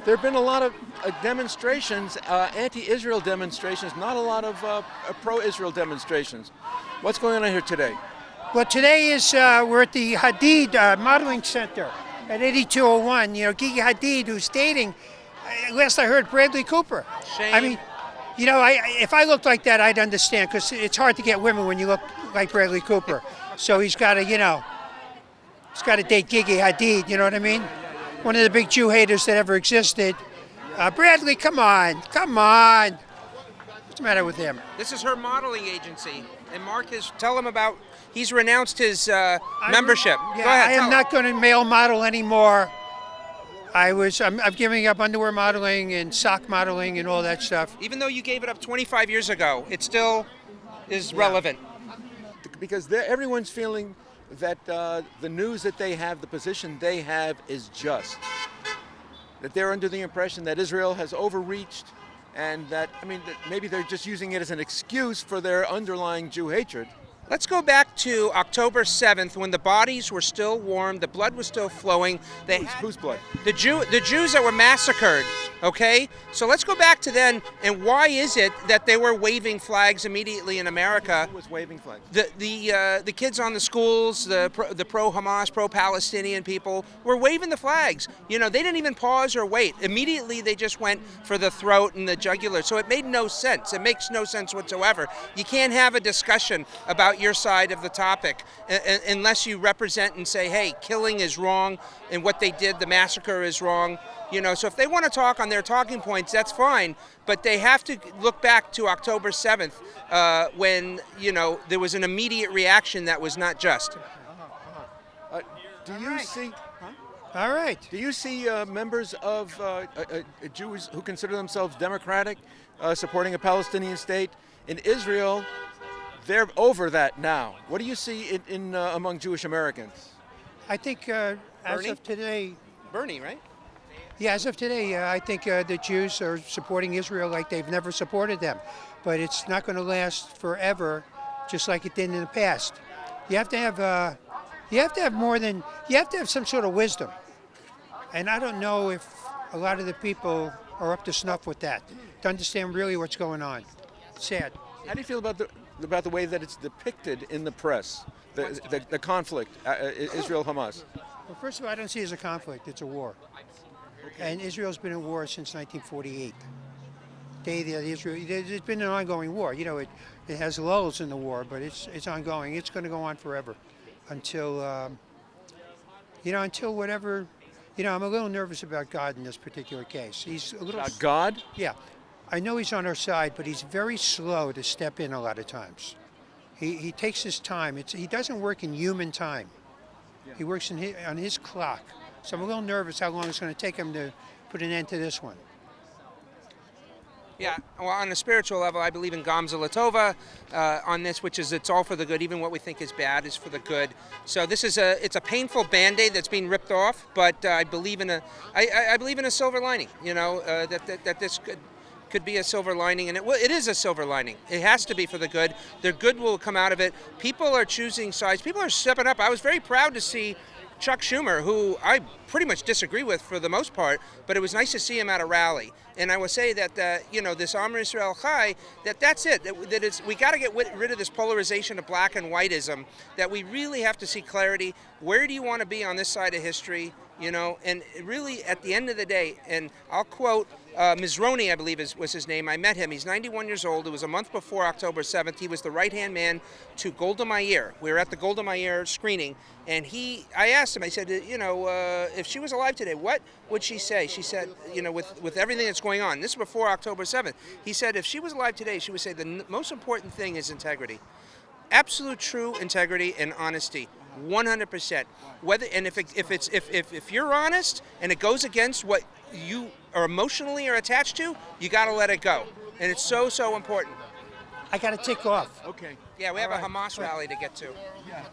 There have been a lot of demonstrations, anti-Israel demonstrations, not a lot of pro-Israel demonstrations. What's going on here today? Well, today is we're at the Hadid Modeling Center at 8201. You know, Gigi Hadid, who's dating, last I heard, Bradley Cooper. Shame. I mean, you know, if I looked like that, I'd understand, because it's hard to get women when you look like Bradley Cooper. So he's got to, you know, he's got to date Gigi Hadid. You know what I mean? One of the big Jew haters that ever existed. Bradley, come on, come on. What's the matter with him? This is her modeling agency, and Mark is tell him about. He's renounced his membership. Yeah, Go ahead. I am not going to male model anymore. I'm giving up underwear modeling and sock modeling and all that stuff. Even though you gave it up 25 years ago, it still is relevant. Because everyone's feeling that the news that they have, the position they have, is just. That they're under the impression that Israel has overreached, and that, I mean, that maybe they're just using it as an excuse for their underlying Jew hatred. Let's go back to October 7th, when the bodies were still warm, the blood was still flowing. Whose blood? The Jews that were massacred, okay? So let's go back to then, and why is it that they were waving flags immediately in America? Who was waving flags? The kids on the schools, the pro-Hamas, pro-Palestinian people were waving the flags. You know, they didn't even pause or wait. Immediately they just went for the throat and the jugular. So it made no sense. It makes no sense whatsoever. You can't have a discussion about your side of the topic unless you represent and say, hey, killing is wrong, and what they did, the massacre, is wrong. You know, so if they want to talk on their talking points, that's fine, but they have to look back to October 7th when, you know, there was an immediate reaction that was not just. Do you see? All right. Do you see members of Jews who consider themselves democratic supporting a Palestinian state in Israel? They're over that now. What do you see in among Jewish Americans? I think as Bernie? of today, Bernie, right? yeah, as of today, I think the Jews are supporting Israel like they've never supported them. But it's not going to last forever, just like it did in the past. You have to have more than, you have to have some sort of wisdom. And I don't know if a lot of the people are up to snuff with that, to understand really what's going on. It's sad. How do you feel about the way that it's depicted in the press, the conflict, Israel-Hamas? Well, first of all, I don't see it as a conflict. It's a war. And Israel's been in war since 1948. It's been an ongoing war. You know, it has lulls in the war, but it's ongoing. It's going to go on forever until, until whatever. You know, I'm a little nervous about God in this particular case. He's a little. About God? Yeah. I know he's on our side, but he's very slow to step in a lot of times. He takes his time. He doesn't work in human time. He works on his clock. So I'm a little nervous how long it's going to take him to put an end to this one. Yeah, well, on a spiritual level, I believe in Gamza Latova on this, which is it's all for the good. Even what we think is bad is for the good. So this is it's a painful Band-Aid that's being ripped off, but I believe in I believe in a silver lining. You know, that this could be a silver lining, and it is a silver lining. It has to be for the good. The good will come out of it. People are choosing sides. People are stepping up. I was very proud to see Chuck Schumer, who I pretty much disagree with for the most part, but it was nice to see him at a rally. And I will say that, you know, this Am Yisrael Chai, that's it. We got to get rid of this polarization of black and whiteism, that we really have to see clarity. Where do you want to be on this side of history? You know, and really at the end of the day, and I'll quote Mizroni, I believe was his name. I met him. He's 91 years old. It was a month before October 7th. He was the right-hand man to Golda Meir. We were at the Golda Meir screening, and I asked him, I said, you know, if she was alive today, what would she say? She said, you know, with everything that's going on, this is before October 7th. He said, if she was alive today, she would say the most important thing is integrity. Absolute true integrity and honesty. 100%. If you're honest and it goes against what you are emotionally attached to, you got to let it go, and it's so important. I got to tick off. Okay. Yeah, we have a Hamas rally to get to. Yeah.